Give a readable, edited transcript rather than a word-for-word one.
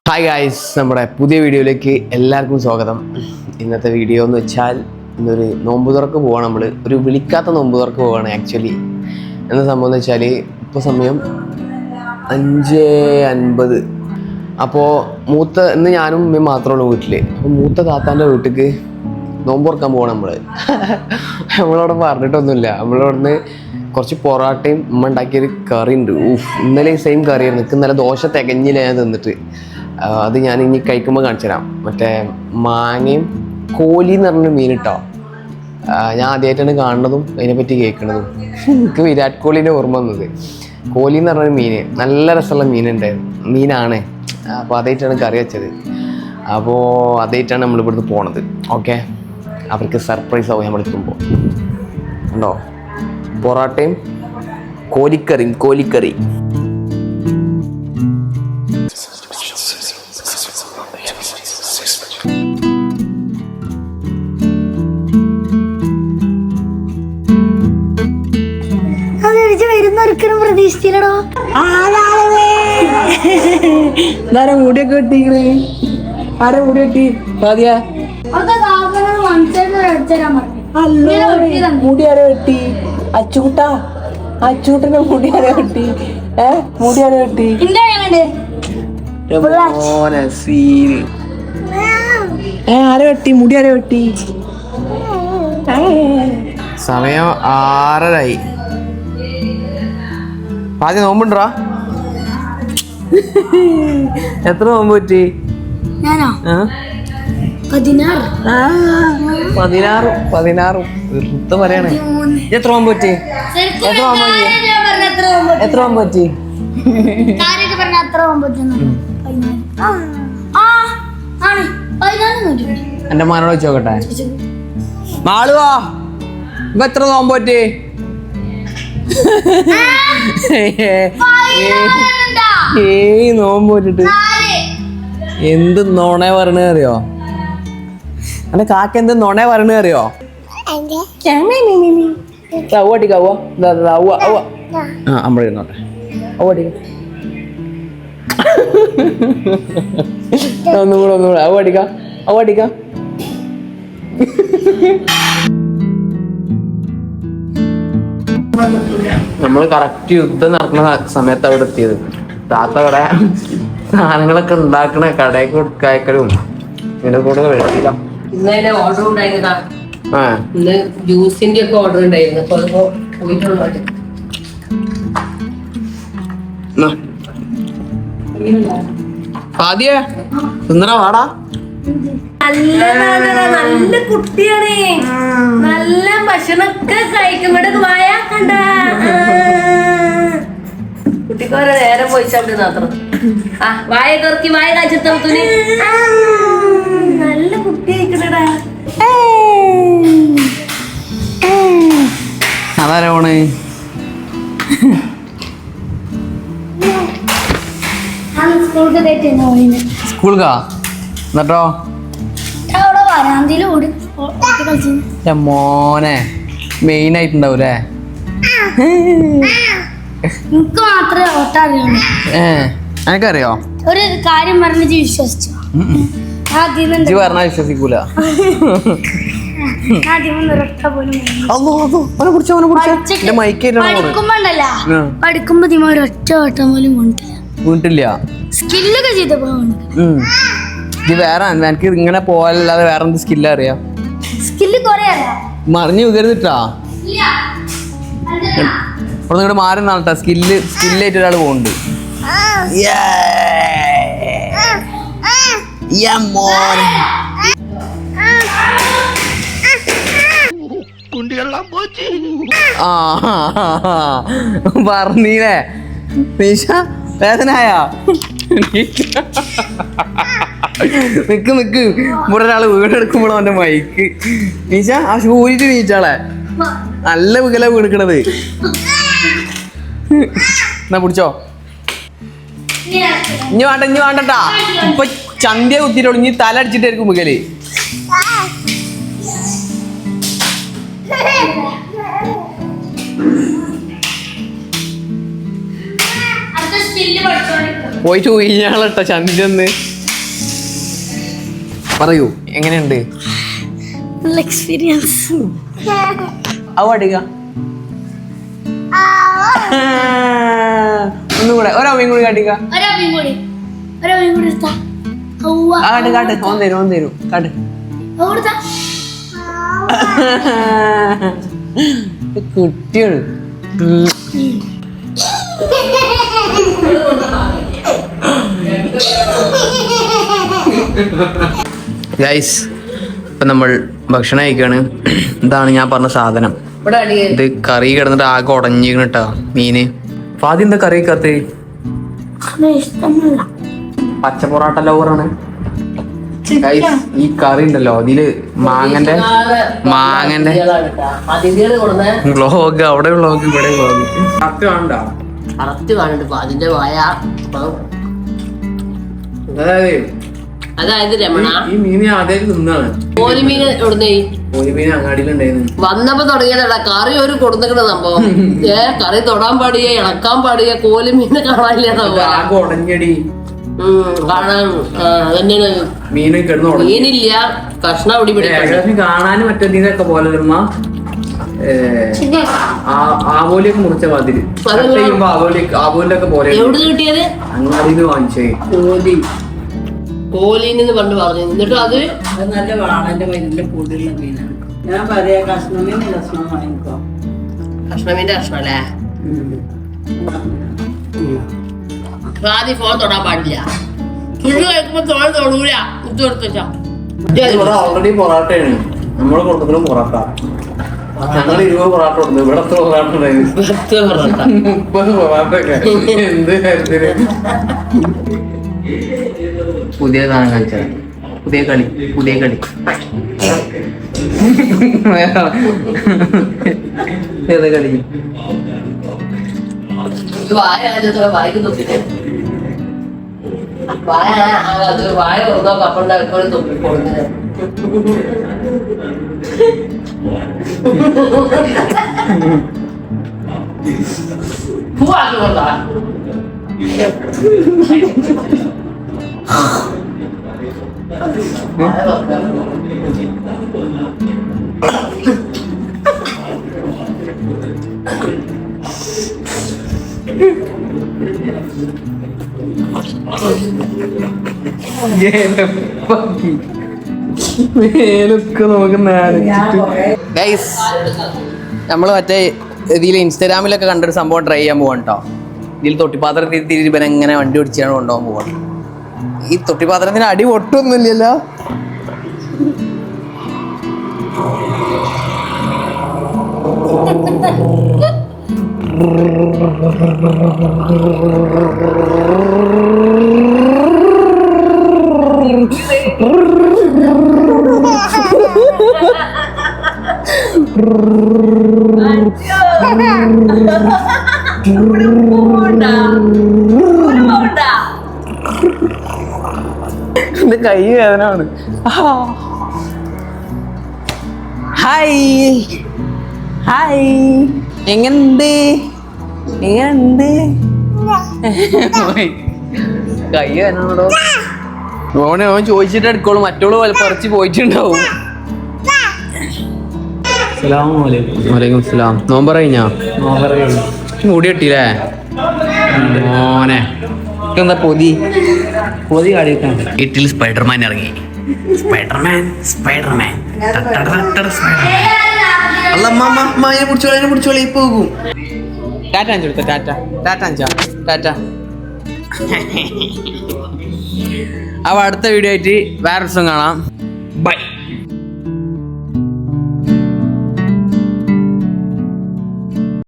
Hi guys, നമ്മുടെ പുതിയ വീഡിയോയിലേക്ക് എല്ലാവർക്കും സ്വാഗതം. ഇന്നത്തെ വീഡിയോ എന്ന് വെച്ചാൽ ഇന്നൊരു നോമ്പ് തുറക്ക് പോവാണ്. നമ്മൾ ഒരു വിളിക്കാത്ത നോമ്പ് തുറക്ക് പോവാണ്. ആക്ച്വലി എന്താ സംഭവം എന്ന് വെച്ചാൽ ഇപ്പോൾ സമയം 5:50. അപ്പോൾ ഇന്ന് ഞാനും ഉമ്മയും മാത്രമേ ഉള്ളൂ വീട്ടിൽ. അപ്പോൾ മൂത്ത താത്താൻ്റെ വീട്ടിലേക്ക് നോമ്പ് തുറക്കാൻ പോകണം. നമ്മളവിടെ പറഞ്ഞിട്ടൊന്നുമില്ല. നമ്മളവിടുന്ന് കുറച്ച് പൊറാട്ടയും ഉമ്മ ഉണ്ടാക്കിയൊരു കറി ഉണ്ട്. ഇന്നലെ സെയിം കറിയായിരുന്നു. എനിക്ക് ഇന്നലെ ദോശ തികഞ്ഞില്ല ഞാൻ തിന്നിട്ട്. അത് ഞാൻ ഇനി കഴിക്കുമ്പോൾ കാണിച്ചു തരാം. മറ്റേ മാങ്ങയും കോലി എന്ന് പറഞ്ഞൊരു മീൻ ഇട്ടോ. ഞാൻ ആദ്യമായിട്ടാണ് കാണുന്നതും അതിനെപ്പറ്റി കേൾക്കുന്നതും. എനിക്ക് വിരാട് കോഹ്ലിൻ്റെ ഓർമ്മ വന്നത്. കോലി എന്ന് പറഞ്ഞൊരു മീൻ, നല്ല രസമുള്ള മീനാണ്. അപ്പോൾ അതായിട്ടാണ് കറി വെച്ചത്. അപ്പോൾ അതായിട്ടാണ് നമ്മളിവിടുന്ന് പോണത്. ഓക്കെ, അവർക്ക് സർപ്രൈസ് ആവും നമ്മളെത്തുമ്പോൾ. ഉണ്ടോ പൊറാട്ടയും കോലിക്കറി. വരുന്നൊരിക്കലും പ്രതീക്ഷിച്ചില്ലടോ. മുടിയൊക്കെ വെട്ടിക്കണേ. ആരെ മുടി വെട്ടി? പാതിയാ മുടി ആരെ വെട്ടി? അച്ചൂട്ടന്റെ മുടി ആരെ വെട്ടി? മുടി ആരെ വെട്ടി? ആരെ വെട്ടി? മുടി ആരെ വെട്ടി? സമയം 6:30. ആദ്യം നോമ്പുണ്ടാ? എത്ര നോമ്പ് പറ്റി? 16 വൃത്ത് പറയണേ. എത്ര നോമ്പ് പറ്റി? എത്ര നോമ്പ് പറ്റി? എന്റെ മോനോട് വെച്ച് നോക്കട്ടെ. മാളുവാ, ഇപ്പൊ എത്ര നോമ്പ് പറ്റി? നോമ്പ് പറ്റിട്ട് എന്ത് നുണ പറയണ അറിയോ? അന്റെ കാക്ക എന്ത് നുണ പറയണ അറിയോ? അവടിക്കാവോ? അമ്മ ഇരുന്നോട്ടെ. അവടിക്ക ഒന്നുകൂടെ അവടിക്ക. നമ്മള് കറക്റ്റ് യുദ്ധം നടക്കുന്ന സമയത്ത് അവിടെ എത്തിയത്. താത്ത അവിടെ സാധനങ്ങളൊക്കെ ഉണ്ടാക്കണ കടയിൽ കൊടുക്കായക്കലും ഇതിന്റെ കൂടെ വെച്ചില്ല. ഇന്നലെ ഓർഡർ ഉണ്ടായിരുന്നതാ. ഇന്ന് ജ്യൂസിന്റെ ഒക്കെ ഓർഡർ ഉണ്ടായിരുന്നു. ആദ്യേ തിന്നണ വാടാ. നല്ല കുട്ടിയാണ്. നല്ല ഭക്ഷണമൊക്കെ കഴിക്കും. വായ കണ്ട കുട്ടിക്ക് ഓരോ നേരം പോയിച്ചാണ്ട് മാത്രം. വായ കറക്കി വായ കാച്ചത്തൂന് നല്ല കുട്ടി കഴിക്കണടാ. അതാരാ പോണ്? സ്കൂൾക്കാ? എന്നിട്ടോ മോനെ മെയിൻ ആയിട്ടുണ്ടാവൂലേ? എനിക്ക് മാത്രമേ ഓട്ടം അറിയുള്ളൂ. എനിക്കറിയോ? ഒരു കാര്യം പറഞ്ഞ് വിശ്വസിച്ചു. പറഞ്ഞാ വിശ്വസിക്കൂല. പഠിക്കുമ്പോ ഒരൊറ്റ ഓട്ടം പോലും വീട്ടില്ല. സ്കില്ലൊക്കെ ചെയ്തപ്പോ വേറെ എനിക്ക് ഇങ്ങനെ പോകാനല്ലാതെ വേറെ എന്ത് സ്കില്ല് അറിയാം? സ്കില്ല് കൊറേ മറിഞ്ഞു വികരുതിട്ടാ. അവിടെ നിങ്ങളുടെ മാറി നാളട്ടാ. സ്കില്ലായിട്ട് ഒരാൾ പോകുന്നുണ്ട്. പറഞ്ഞീലേ നിഷ? വേദനയാ? നിക്ക് ഇവിടെ ഒരാള് വീടെടുക്കുമ്പോഴോ അവന്റെ മൈക്ക്. നീച്ച ആ ഷൂ ഊരിട്ട് നീച്ചാളെ. നല്ല വികല വീണിക്കണത്. എന്നാ പിടിച്ചോ. ഇനി വേണ്ടട്ടാ. ഇപ്പൊ ചന്തിയ കുത്തിയിട്ടുള്ളൂ. ഇനി തല അടിച്ചിട്ടായിരിക്കും വികല്. പോയിട്ട് ഉയ്യാളട്ടോ ചന്തിന്ന് പറയൂ എങ്ങനെയുണ്ട് നല്ല എക്സ്പീരിയൻസ്. അടിക്ക ഒന്നുകൂടെ ഒരമ്മയും കൂടി കാട്ടിക്ക ഒരവയും കൂടി എടുത്താ. കാട്ട് ഓൻ തരും കാട്ട് കുട്ടിയാണ്. ഗൈസ് ഇപ്പൊ നമ്മൾ ഭക്ഷണം കഴിക്കാണ്. ഇതാണ് ഞാൻ പറഞ്ഞ സാധനം. ഇത് കറി കിടന്നിട്ട് ആകെ ഉടഞ്ഞിരിക്കണ കേട്ടോ മീന്. ആദ്യം എന്താ കറി വെക്കാത്ത? ഇഷ്ടമല്ല. പച്ച പൊറാട്ട ലവറാണ് ഗൈസ്. ഈ കറി ഉണ്ടല്ലോ ഇതില് മാങ്ങന്റെ വ്ളോഗ്, അവിടെ വ്ളോഗ്, ഇവിടെ വ്ളോഗ്. കറക്റ്റ് കാണണ്ട, കറക്റ്റ് കാണുന്നുണ്ട്. അതിന്റെ വായ അതായത് അതായത് രമണ ഈ മീൻ ആദ്യമായിട്ട് തിന്നാണ്. കോലിമീൻ എവിടുന്നേ മീൻ അങ്ങാടിയിലുണ്ടായിരുന്നു. വന്നപ്പോ തുടങ്ങിയതല്ല കറി ഒരു കൊടുത്തിക്കണ സംഭവം. കറി തൊടാൻ പാടിയ ഇളക്കാൻ പാടിയ കോലിമീനെ കാണാനില്ല. ആകെ ഉടഞ്ഞടി കാണാൻ അതന്നെയാണ്. മീൻ കിടന്ന് മീനില്ല, കഷ്ണം അവിടെ ഏകദേശം കാണാനും മറ്റേതൊക്കെ പോലെ ആവോലിയൊക്കെ മുറിച്ച മാതിരി ആവോലിയൊക്കെ പോലെ. എവിടുന്ന് കിട്ടിയത്? അങ്ങാടിന്ന് വാങ്ങിച്ചേ കോലിന്ന് പണ്ട് പറഞ്ഞു. എന്നിട്ട് അത് നല്ല വാളന്റെ മരുന്നിന്റെ കൂടുതലുള്ള മീനാണ്. ഞാൻ പറയാ കഷ്ണമീൻ വാങ്ങിക്കോ. കഷ്ണമീന്റെ കഷ്ണല്ലേ? ആദ്യം ഫോൺ തൊടാൻ പാടില്ല. ചുള്ളു കഴിക്കുമ്പോ തോൾ തൊടൂല. കുത്തു കൊടുത്താ ഓൾറെഡി പൊറാട്ടയാണ് നമ്മളെ കൊടുത്തതിലും പൊറാട്ട. ഞങ്ങൾ 20 പൊറാട്ട കൊടുത്തു. ഇവിടെ എത്ര പൊറാട്ട ഉണ്ടായിരുന്നു? 30 പൊറാട്ടൊക്കെ. എന്ത് കാര്യത്തിന്? പുതിയ സാധനം കളിച്ചാൽ പുതിയ കളി ഏതാ കളി? വായിക്ക് തൊപ്പിട്ട് വായ തുറന്നോ കപ്പുണ്ടാക്കി തൊപ്പിക്കൊടുക്കുന്നത്. പൂവാക്കിക്കൊണ്ടാ നമ്മള് മറ്റേ ഇതിൽ ഇൻസ്റ്റാഗ്രാമിലൊക്കെ കണ്ടൊരു സംഭവം ട്രൈ ചെയ്യാൻ പോവാണ് കേട്ടോ. ഇതിൽ തൊട്ടിപ്പാത്രത്തിൽ തിരിച്ച് എങ്ങനെ വണ്ടി ഓടിച്ചാണ് കൊണ്ടുപോകാൻ പോവാണ്. ഈ തൊട്ടിപ്പാത്രത്തിന് അടി പൊട്ടൊന്നുമില്ലല്ലോ. എന്റെ കൈ വേദനയാണ്. ഹായ് എങ്ങനുണ്ട്? കൈ വേദനയാണോ? ഓനെ ഓൻ ചോദിച്ചിട്ട് എടുക്കോളൂ. മറ്റോള് പറിച്ച് പോയിട്ടുണ്ടാവും. വലൈക്കും സ്ലാം. നോമ്പറ കഴിഞ്ഞാ? മുടി കെട്ടിയില്ലേ മോനെ? എന്താ പൊതി വീട്ടിൽ സ്പൈഡർമാൻ ഇറങ്ങി. സ്പൈഡർമാൻ പിടിച്ചോളി പോകും. ടാറ്റ അഞ്ചെടുത്ത ടാറ്റ. അപ്പൊ അടുത്ത വീഡിയോ ആയിട്ട് വേറെ ദിവസം കാണാം. ബൈ.